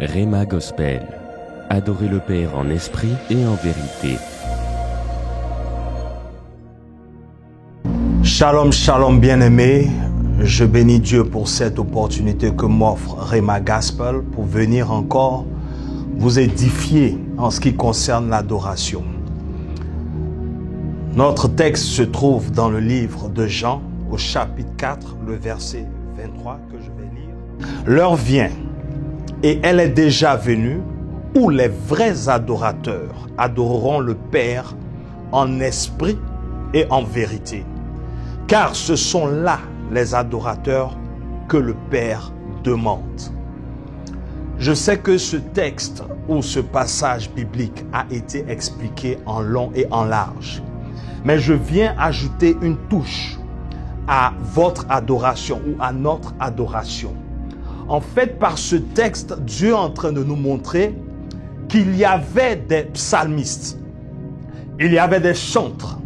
Rhema Gospel. Adorez le Père en esprit et en vérité. Shalom, shalom bien-aimés. Je bénis Dieu pour cette opportunité que m'offre Rhema Gospel pour venir encore vous édifier en ce qui concerne l'adoration. Notre texte se trouve dans le livre de Jean, au chapitre 4, le verset 23 que je vais lire. L'heure vient, et elle est déjà venue, où les vrais adorateurs adoreront le Père en esprit et en vérité. Car ce sont là les adorateurs que le Père demande. Je sais que ce texte ou ce passage biblique a été expliqué en long et en large. Mais je viens ajouter une touche à votre adoration ou à notre adoration. En fait, par ce texte, Dieu est en train de nous montrer qu'il y avait des psalmistes, il y avait des chantres,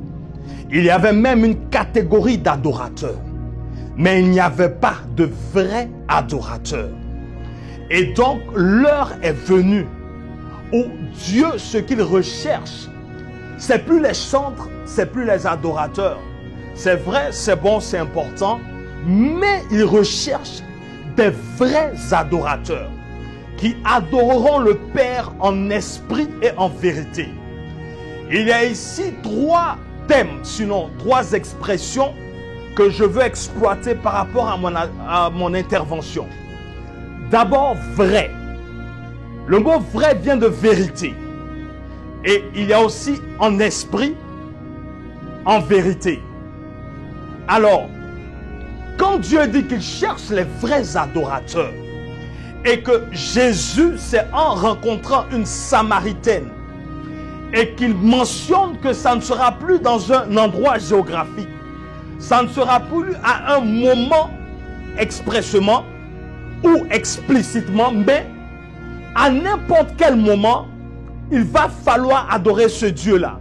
il y avait même une catégorie d'adorateurs, mais il n'y avait pas de vrais adorateurs. Et donc, l'heure est venue où Dieu, ce qu'il recherche, c'est plus les chantres, c'est plus les adorateurs. C'est vrai, c'est bon, c'est important, mais il recherche des vrais adorateurs qui adoreront le Père en esprit et en vérité. Il y a ici trois thèmes, sinon trois expressions que je veux exploiter par rapport à mon intervention. D'abord, vrai. Le mot vrai vient de vérité. Et il y a aussi en esprit, en vérité. Alors, quand Dieu dit qu'il cherche les vrais adorateurs et que Jésus, c'est en rencontrant une Samaritaine et qu'il mentionne que ça ne sera plus dans un endroit géographique, ça ne sera plus à un moment expressément ou explicitement, mais à n'importe quel moment, il va falloir adorer ce Dieu-là.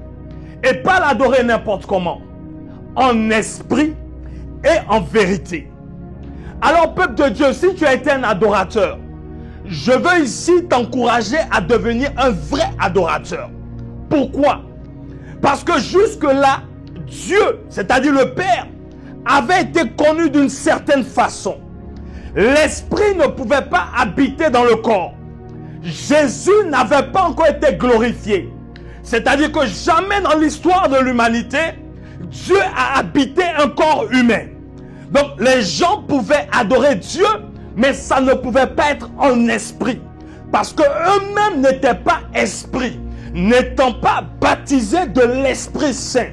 Et pas l'adorer n'importe comment. En esprit et en vérité. Alors, peuple de Dieu, si tu as été un adorateur, je veux ici t'encourager à devenir un vrai adorateur. Pourquoi? Parce que jusque-là, Dieu, c'est-à-dire le Père, avait été connu d'une certaine façon. L'esprit ne pouvait pas habiter dans le corps. Jésus n'avait pas encore été glorifié. C'est-à-dire que jamais dans l'histoire de l'humanité, Dieu a habité un corps humain. Donc les gens pouvaient adorer Dieu, mais ça ne pouvait pas être en esprit. Parce qu'eux-mêmes n'étaient pas esprits, n'étant pas baptisés de l'Esprit Saint.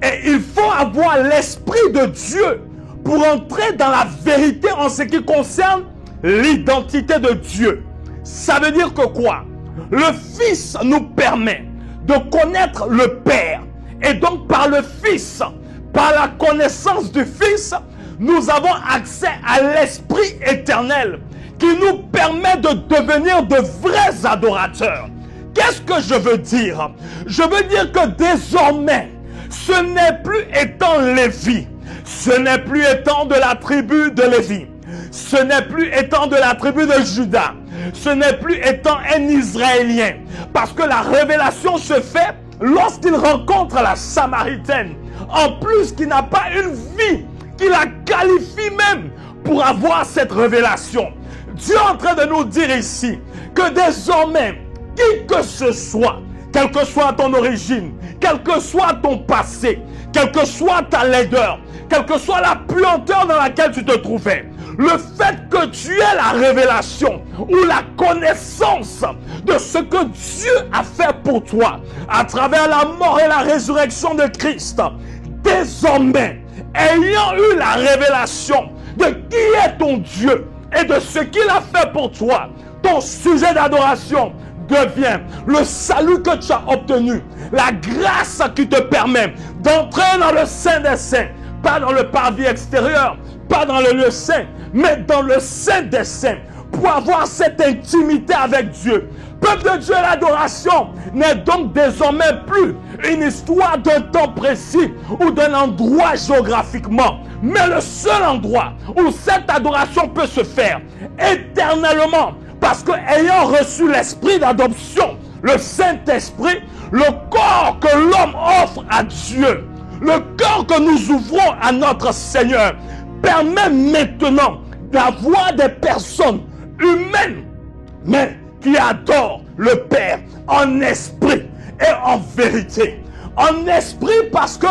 Et il faut avoir l'Esprit de Dieu pour entrer dans la vérité en ce qui concerne l'identité de Dieu. Ça veut dire que quoi? Le Fils nous permet de connaître le Père. Et donc par le Fils, par la connaissance du Fils, nous avons accès à l'Esprit éternel qui nous permet de devenir de vrais adorateurs. Qu'est-ce que je veux dire? Je veux dire que désormais, ce n'est plus étant Lévi, ce n'est plus étant de la tribu de Lévi, ce n'est plus étant de la tribu de Juda, ce n'est plus étant un Israélien, parce que la révélation se fait lorsqu'il rencontre la Samaritaine, en plus qui n'a pas une vie qui la qualifie même pour avoir cette révélation. Dieu est en train de nous dire ici que désormais, qui que ce soit, quelle que soit ton origine, quel que soit ton passé, quelle que soit ta laideur, quelle que soit la puanteur dans laquelle tu te trouvais, le fait que tu aies la révélation ou la connaissance de ce que Dieu a fait pour toi à travers la mort et la résurrection de Christ, désormais, ayant eu la révélation de qui est ton Dieu et de ce qu'il a fait pour toi, ton sujet d'adoration devient le salut que tu as obtenu, la grâce qui te permet d'entrer dans le Saint des Saints, pas dans le parvis extérieur, pas dans le lieu saint, mais dans le Saint des Saints, pour avoir cette intimité avec Dieu. Peuple de Dieu, l'adoration n'est donc désormais plus une histoire d'un temps précis ou d'un endroit géographiquement, mais le seul endroit où cette adoration peut se faire éternellement Parce que ayant reçu l'esprit d'adoption, le Saint-Esprit, le corps que l'homme offre à Dieu, le corps que nous ouvrons à notre Seigneur, permet maintenant d'avoir des personnes humaines, mais qui adorent le Père en esprit et en vérité. En esprit parce que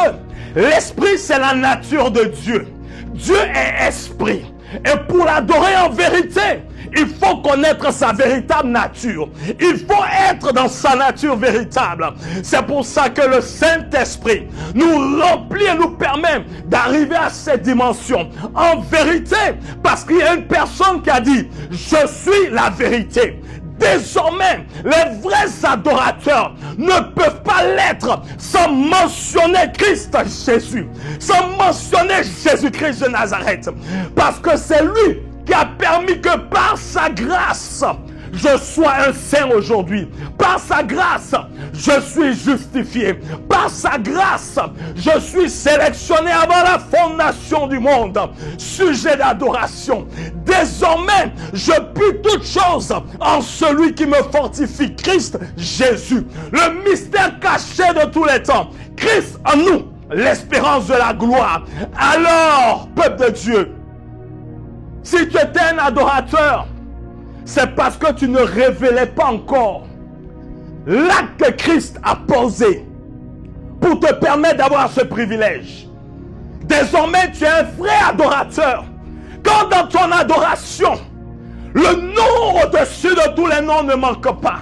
l'esprit c'est la nature de Dieu. Dieu est esprit. Et pour l'adorer en vérité, il faut connaître sa véritable nature. Il faut être dans sa nature véritable. C'est pour ça que le Saint-Esprit nous remplit et nous permet d'arriver à cette dimension. En vérité, parce qu'il y a une personne qui a dit, je suis la vérité. Désormais, les vrais adorateurs ne peuvent pas l'être sans mentionner Christ Jésus, sans mentionner Jésus-Christ de Nazareth. Parce que c'est lui qui a permis que par sa grâce, je sois un saint aujourd'hui. Par sa grâce, je suis justifié. Par sa grâce, je suis sélectionné avant la fondation du monde. Sujet d'adoration. Désormais, je puis toutes choses en celui qui me fortifie, Christ Jésus. Le mystère caché de tous les temps. Christ en nous, l'espérance de la gloire. Alors, peuple de Dieu, si tu étais un adorateur, c'est parce que tu ne révélais pas encore l'acte que Christ a posé pour te permettre d'avoir ce privilège. Désormais, tu es un vrai adorateur. Quand dans ton adoration, le nom au-dessus de tous les noms ne manque pas.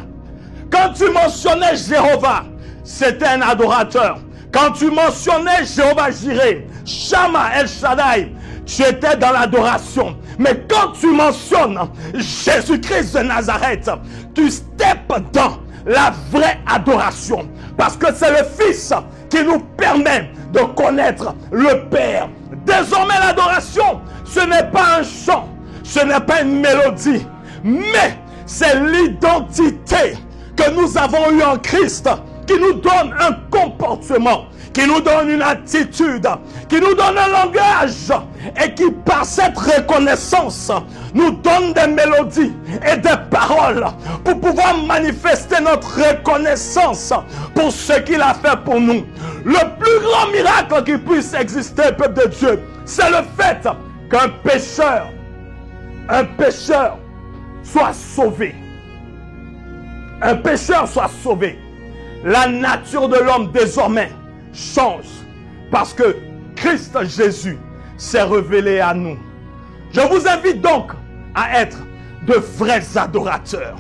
Quand tu mentionnais Jéhovah, c'était un adorateur. Quand tu mentionnais Jéhovah Jireh, Shama El Shaddai, tu étais dans l'adoration. Mais quand tu mentionnes Jésus-Christ de Nazareth, tu steppes dans la vraie adoration. Parce que c'est le Fils qui nous permet de connaître le Père. Désormais, l'adoration, ce n'est pas un chant, ce n'est pas une mélodie, mais c'est l'identité que nous avons eue en Christ qui nous donne un comportement, qui nous donne une attitude, qui nous donne un langage et qui par cette reconnaissance nous donne des mélodies et des paroles pour pouvoir manifester notre reconnaissance pour ce qu'il a fait pour nous. Le plus grand miracle qui puisse exister, peuple de Dieu, c'est le fait qu'un pécheur soit sauvé. Un pécheur soit sauvé. La nature de l'homme désormais change parce que Christ Jésus s'est révélé à nous. Je vous invite donc à être de vrais adorateurs.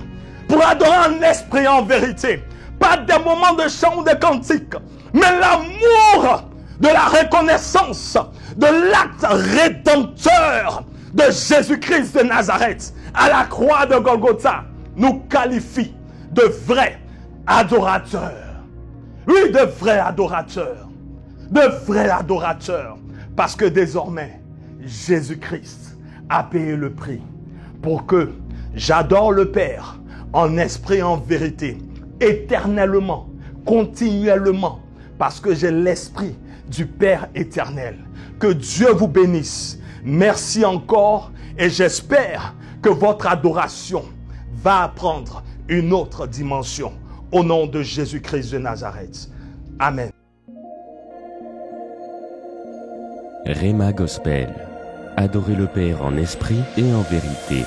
Pour adorer en esprit et en vérité. Pas des moments de chant ou de cantique, mais l'amour de la reconnaissance de l'acte rédempteur de Jésus-Christ de Nazareth à la croix de Golgotha nous qualifie de vrais adorateurs. Oui, de vrais adorateurs. De vrais adorateurs. Parce que désormais, Jésus-Christ a payé le prix pour que j'adore le Père en esprit et en vérité, éternellement, continuellement, parce que j'ai l'esprit du Père éternel. Que Dieu vous bénisse. Merci encore et j'espère que votre adoration va prendre une autre dimension. Au nom de Jésus-Christ de Nazareth. Amen. Rhéma Gospel. Adorez le Père en esprit et en vérité.